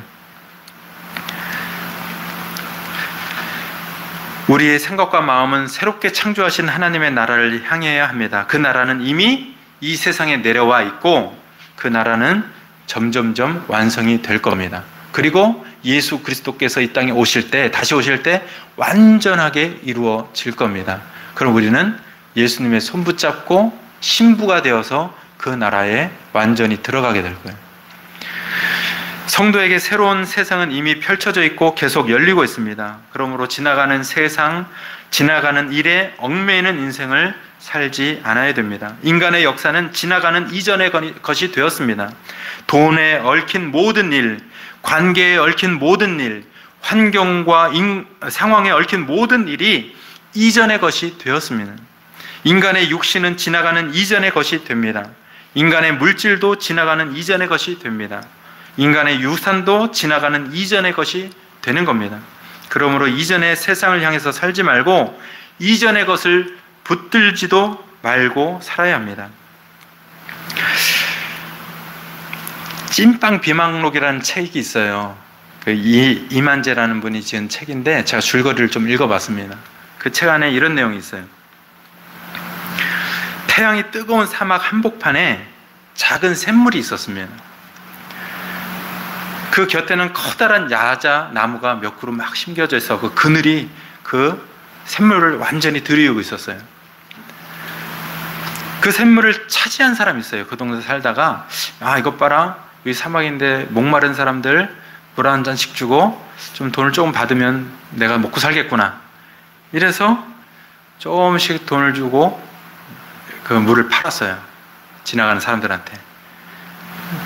우리의 생각과 마음은 새롭게 창조하신 하나님의 나라를 향해야 합니다. 그 나라는 이미 이 세상에 내려와 있고 그 나라는 점점점 완성이 될 겁니다. 그리고 예수 그리스도께서 이 땅에 오실 때, 다시 오실 때 완전하게 이루어질 겁니다. 그럼 우리는 예수님의 손 붙잡고 신부가 되어서 그 나라에 완전히 들어가게 될 거예요. 성도에게 새로운 세상은 이미 펼쳐져 있고 계속 열리고 있습니다. 그러므로 지나가는 세상, 지나가는 일에 얽매이는 인생을 살지 않아야 됩니다. 인간의 역사는 지나가는 이전의 것이 되었습니다. 돈에 얽힌 모든 일, 관계에 얽힌 모든 일, 환경과 상황에 얽힌 모든 일이 이전의 것이 되었습니다. 인간의 육신은 지나가는 이전의 것이 됩니다. 인간의 물질도 지나가는 이전의 것이 됩니다. 인간의 유산도 지나가는 이전의 것이 되는 겁니다. 그러므로 이전의 세상을 향해서 살지 말고 이전의 것을 붙들지도 말고 살아야 합니다. 찐빵 비망록이라는 책이 있어요. 이만재라는 분이 지은 책인데 제가 줄거리를 좀 읽어봤습니다. 그 책 안에 이런 내용이 있어요. 태양이 뜨거운 사막 한복판에 작은 샘물이 있었습니다. 그 곁에는 커다란 야자 나무가 몇 그루 막 심겨져 있어 그 그늘이 그 샘물을 완전히 들이우고 있었어요. 그 샘물을 차지한 사람이 있어요. 그 동네에 살다가 이것 봐라, 여기 사막인데 목마른 사람들 물 한 잔씩 주고 좀 돈을 조금 받으면 내가 먹고 살겠구나. 이래서 조금씩 돈을 주고 그 물을 팔았어요. 지나가는 사람들한테.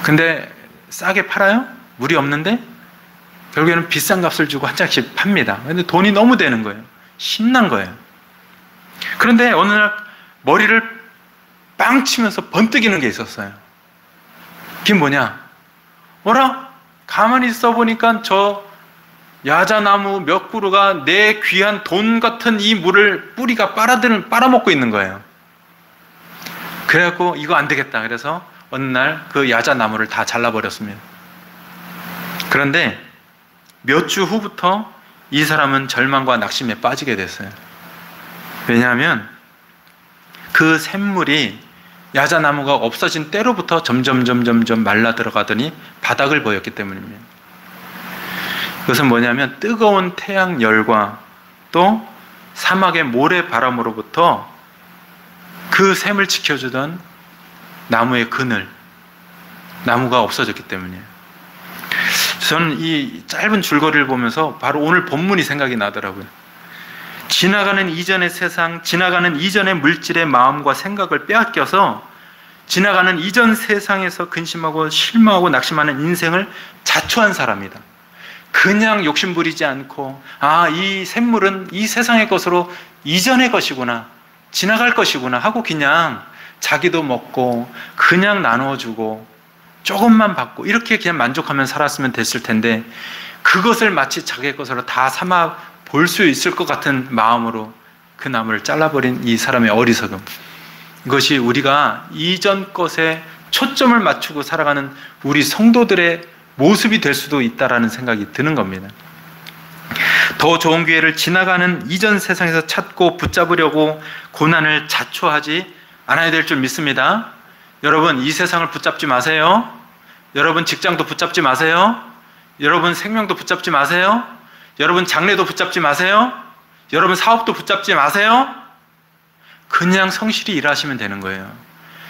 근데 싸게 팔아요? 물이 없는데 결국에는 비싼 값을 주고 한 장씩 팝니다. 근데 돈이 너무 되는 거예요. 신난 거예요. 그런데 어느 날 머리를 빵 치면서 번뜩이는 게 있었어요. 그게 뭐냐? 어라? 가만히 있어 보니까 저 야자나무 몇 그루가 내 귀한 돈 같은 이 물을 뿌리가 빨아먹고 있는 거예요. 그래갖고 이거 안 되겠다. 그래서 어느 날 그 야자나무를 다 잘라버렸습니다. 그런데 몇 주 후부터 이 사람은 절망과 낙심에 빠지게 됐어요. 왜냐하면 그 샘물이 야자나무가 없어진 때로부터 점점 말라 들어가더니 바닥을 보였기 때문입니다. 그것은 뭐냐면 뜨거운 태양 열과 또 사막의 모래바람으로부터 그 샘을 지켜주던 나무의 그늘, 나무가 없어졌기 때문이에요. 저는 이 짧은 줄거리를 보면서 바로 오늘 본문이 생각이 나더라고요. 지나가는 이전의 세상, 지나가는 이전의 물질의 마음과 생각을 빼앗겨서 지나가는 이전 세상에서 근심하고 실망하고 낙심하는 인생을 자초한 사람이다. 그냥 욕심 부리지 않고 이 샘물은 이 세상의 것으로 이전의 것이구나, 지나갈 것이구나 하고 그냥 자기도 먹고 그냥 나눠주고 조금만 받고 이렇게 그냥 만족하면 살았으면 됐을 텐데 그것을 마치 자기의 것으로 다 삼아 볼 수 있을 것 같은 마음으로 그 나무를 잘라버린 이 사람의 어리석음, 이것이 우리가 이전 것에 초점을 맞추고 살아가는 우리 성도들의 모습이 될 수도 있다라는 생각이 드는 겁니다. 더 좋은 기회를 지나가는 이전 세상에서 찾고 붙잡으려고 고난을 자초하지 않아야 될 줄 믿습니다. 여러분, 이 세상을 붙잡지 마세요. 여러분, 직장도 붙잡지 마세요. 여러분, 생명도 붙잡지 마세요. 여러분, 장래도 붙잡지 마세요. 여러분, 사업도 붙잡지 마세요. 그냥 성실히 일하시면 되는 거예요.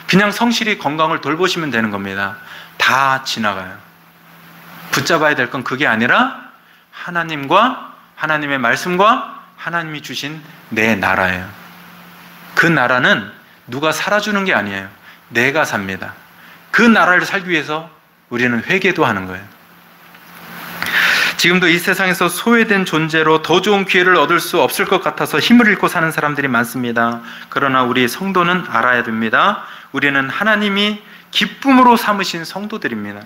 그냥 성실히 건강을 돌보시면 되는 겁니다. 다 지나가요. 붙잡아야 될 건 그게 아니라 하나님과 하나님의 말씀과 하나님이 주신 내 나라예요. 그 나라는 누가 살아주는 게 아니에요. 내가 삽니다. 그 나라를 살기 위해서 우리는 회개도 하는 거예요. 지금도 이 세상에서 소외된 존재로 더 좋은 기회를 얻을 수 없을 것 같아서 힘을 잃고 사는 사람들이 많습니다. 그러나 우리 성도는 알아야 됩니다. 우리는 하나님이 기쁨으로 삼으신 성도들입니다.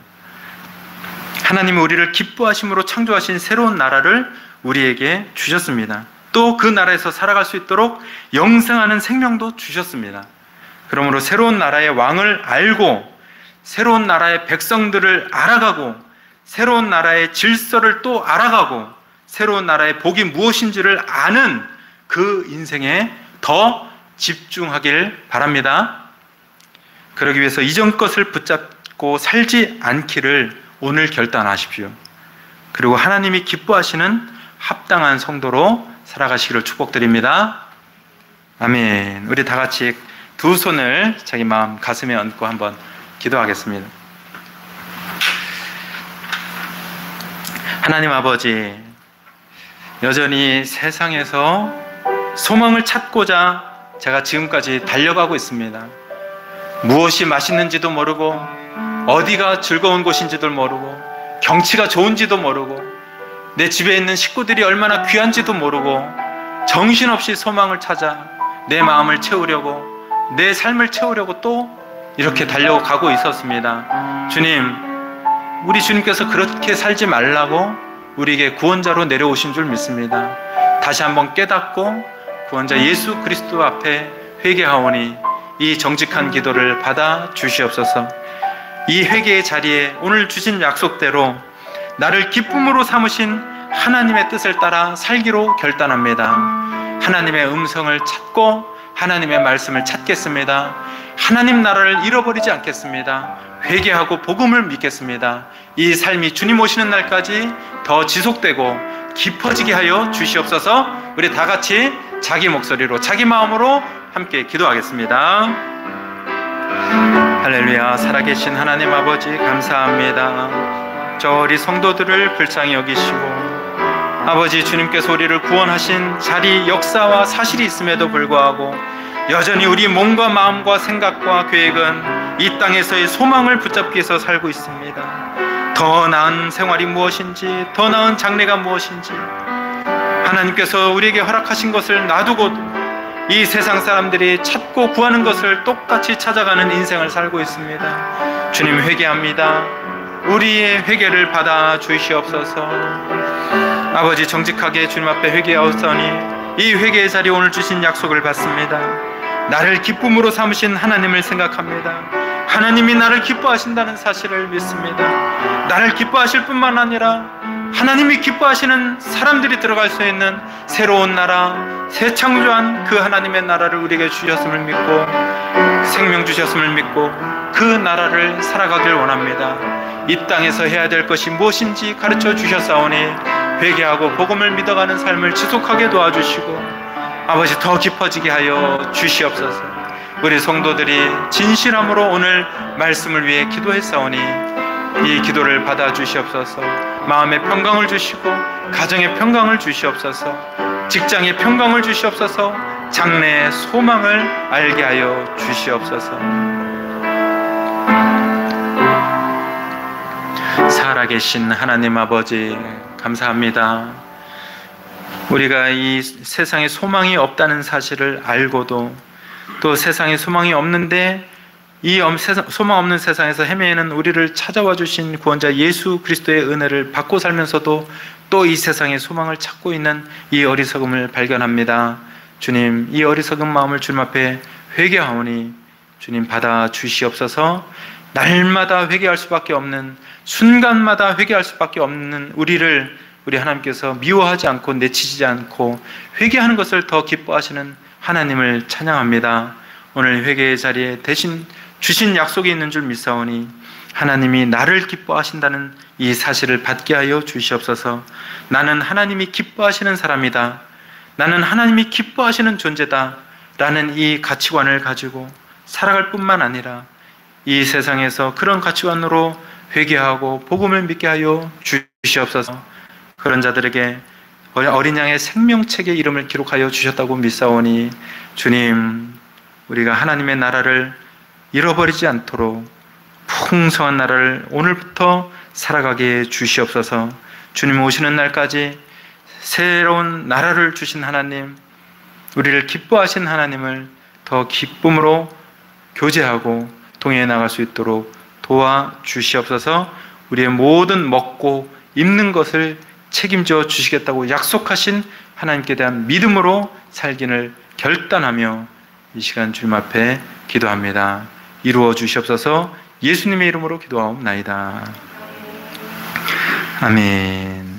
하나님이 우리를 기뻐하심으로 창조하신 새로운 나라를 우리에게 주셨습니다. 또 그 나라에서 살아갈 수 있도록 영생하는 생명도 주셨습니다. 그러므로 새로운 나라의 왕을 알고 새로운 나라의 백성들을 알아가고 새로운 나라의 질서를 또 알아가고 새로운 나라의 복이 무엇인지를 아는 그 인생에 더 집중하길 바랍니다. 그러기 위해서 이전 것을 붙잡고 살지 않기를 오늘 결단하십시오. 그리고 하나님이 기뻐하시는 합당한 성도로 살아가시기를 축복드립니다. 아멘. 우리 다 같이 두 손을 자기 마음 가슴에 얹고 한번 기도하겠습니다. 하나님 아버지, 여전히 세상에서 소망을 찾고자 제가 지금까지 달려가고 있습니다. 무엇이 맛있는지도 모르고 어디가 즐거운 곳인지도 모르고 경치가 좋은지도 모르고 내 집에 있는 식구들이 얼마나 귀한지도 모르고 정신없이 소망을 찾아 내 마음을 채우려고 내 삶을 채우려고 또 이렇게 달려가고 있었습니다. 주님, 우리 주님께서 그렇게 살지 말라고 우리에게 구원자로 내려오신 줄 믿습니다. 다시 한번 깨닫고 구원자 예수 그리스도 앞에 회개하오니 이 정직한 기도를 받아 주시옵소서. 이 회개의 자리에 오늘 주신 약속대로 나를 기쁨으로 삼으신 하나님의 뜻을 따라 살기로 결단합니다. 하나님의 음성을 찾고 하나님의 말씀을 찾겠습니다. 하나님 나라를 잃어버리지 않겠습니다. 회개하고 복음을 믿겠습니다. 이 삶이 주님 오시는 날까지 더 지속되고 깊어지게 하여 주시옵소서. 우리 다 같이 자기 목소리로 자기 마음으로 함께 기도하겠습니다. 할렐루야. 살아계신 하나님 아버지 감사합니다. 저 우리 성도들을 불쌍히 여기시고 아버지 주님께서 우리를 구원하신 자리 역사와 사실이 있음에도 불구하고 여전히 우리 몸과 마음과 생각과 계획은 이 땅에서의 소망을 붙잡기 위해서 살고 있습니다. 더 나은 생활이 무엇인지, 더 나은 장래가 무엇인지 하나님께서 우리에게 허락하신 것을 놔두고 이 세상 사람들이 찾고 구하는 것을 똑같이 찾아가는 인생을 살고 있습니다. 주님 회개합니다. 우리의 회개를 받아 주시옵소서. 아버지 정직하게 주님 앞에 회개하오서니 이 회개의 자리에 오늘 주신 약속을 받습니다. 나를 기쁨으로 삼으신 하나님을 생각합니다. 하나님이 나를 기뻐하신다는 사실을 믿습니다. 나를 기뻐하실 뿐만 아니라 하나님이 기뻐하시는 사람들이 들어갈 수 있는 새로운 나라, 새 창조한 그 하나님의 나라를 우리에게 주셨음을 믿고 생명 주셨음을 믿고 그 나라를 살아가길 원합니다. 이 땅에서 해야 될 것이 무엇인지 가르쳐 주셨사오니 회개하고 복음을 믿어가는 삶을 지속하게 도와주시고 아버지 더 깊어지게 하여 주시옵소서. 우리 성도들이 진실함으로 오늘 말씀을 위해 기도했사오니 이 기도를 받아 주시옵소서. 마음의 평강을 주시고 가정의 평강을 주시옵소서. 직장의 평강을 주시옵소서. 장래의 소망을 알게 하여 주시옵소서. 살아계신 하나님 아버지 감사합니다. 우리가 이 세상에 소망이 없다는 사실을 알고도 또 세상에 소망이 없는데 이 소망 없는 세상에서 헤매는 우리를 찾아와 주신 구원자 예수 그리스도의 은혜를 받고 살면서도 또 이 세상에 소망을 찾고 있는 이 어리석음을 발견합니다. 주님, 이 어리석은 마음을 주님 앞에 회개하오니 주님 받아 주시옵소서. 날마다 회개할 수밖에 없는, 순간마다 회개할 수밖에 없는 우리를 우리 하나님께서 미워하지 않고 내치지 않고 회개하는 것을 더 기뻐하시는 하나님을 찬양합니다. 오늘 회개의 자리에 대신 주신 약속이 있는 줄 믿사오니 하나님이 나를 기뻐하신다는 이 사실을 받게 하여 주시옵소서. 나는 하나님이 기뻐하시는 사람이다, 나는 하나님이 기뻐하시는 존재다 라는 이 가치관을 가지고 살아갈 뿐만 아니라 이 세상에서 그런 가치관으로 회개하고 복음을 믿게 하여 주시옵소서. 그런 자들에게 어린 양의 생명책의 이름을 기록하여 주셨다고 믿사오니 주님, 우리가 하나님의 나라를 잃어버리지 않도록 풍성한 나라를 오늘부터 살아가게 주시옵소서. 주님 오시는 날까지 새로운 나라를 주신 하나님, 우리를 기뻐하신 하나님을 더 기쁨으로 교제하고 동행해 나갈 수 있도록 도와주시옵소서. 우리의 모든 먹고 입는 것을 책임져 주시겠다고 약속하신 하나님께 대한 믿음으로 살기를 결단하며 이 시간 주님 앞에 기도합니다. 이루어 주시옵소서. 예수님의 이름으로 기도하옵나이다. 아멘.